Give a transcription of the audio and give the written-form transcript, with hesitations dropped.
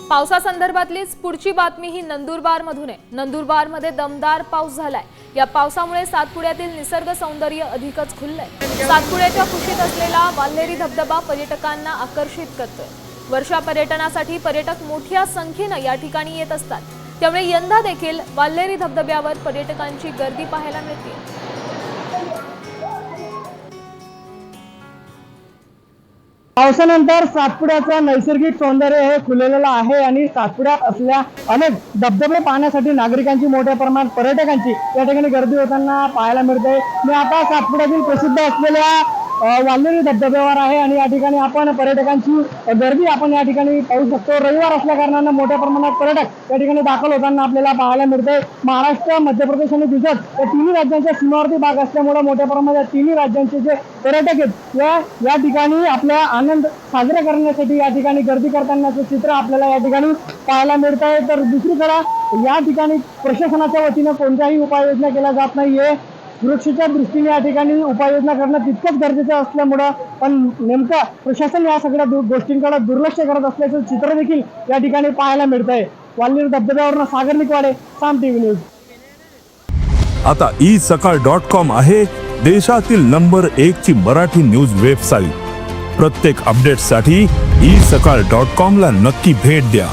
पावसासंदर्भातलीच पुढची बातमी ही नंदुरबारमधून आहे। नंदुरबारमध्ये दमदार पाऊस झालाय। या पावसामुळे सातपुड्यातील निसर्ग सौंदर्य अधिकच खुललंय। सातपुड्याच्या कुशीत असलेला वाल्हेरी धबधबा पर्यटकांना आकर्षित करतोय। वर्षा पर्यटनासाठी पर्यटक मोठ्या संख्येने या ठिकाणी येत असतात, त्यामुळे यंदा देखील वाल्हेरी धबधब्यावर पर्यटकांची गर्दी पाहायला मिळते। पावसानंतर सातपुड्याचं नैसर्गिक सौंदर्य हे खुललेलं आहे आणि सातपुड्यात असलेल्या अनेक धबधबे पाहण्यासाठी नागरिकांची मोठ्या प्रमाणात पर्यटकांची या ठिकाणी गर्दी होताना पाहायला मिळते। मी आता सातपुड्यातील प्रसिद्ध असलेल्या वाल्हेरी धबधब्यावर आहे आणि या ठिकाणी आपण पर्यटकांची गर्दी आपण या ठिकाणी पाहू शकतो। रविवार असल्या कारणाने मोठ्या प्रमाणात पर्यटक या ठिकाणी दाखल होताना आपल्याला पाहायला मिळते। महाराष्ट्र, मध्य प्रदेश आणि गुजरात या तिन्ही राज्यांच्या सीमावर्ती भाग असल्यामुळे मोठ्या प्रमाणात तिन्ही राज्यांचे जे पर्यटक आहेत या ठिकाणी आपला आनंद साजरा करण्यासाठी या ठिकाणी गर्दी करतानाचं चित्र आपल्याला या ठिकाणी पाहायला मिळत आहे। तर दुसरीकडे या ठिकाणी प्रशासनाच्या वतीने कोणत्याही उपाययोजना केल्या जात नाहीये। सुरक्षेच्या दृष्टीने या ठिकाणी उपाययोजना करणं तितकंच गरजेचं असल्यामुळं पण नेमकं प्रशासन या सगळ्या गोष्टींकडे दुर्लक्ष करत असल्याचं चित्र देखील या ठिकाणी पाहायला मिळत आहे। वाल्हेरी धबधब्यावरून सागर निकवाडे, साम टीव्ही न्यूज। आता isakal.com आहे देशातील नंबर 1 ची मराठी न्यूज वेबसाईट। प्रत्येक अपडेटसाठी isakal.com ला नक्की भेट द्या।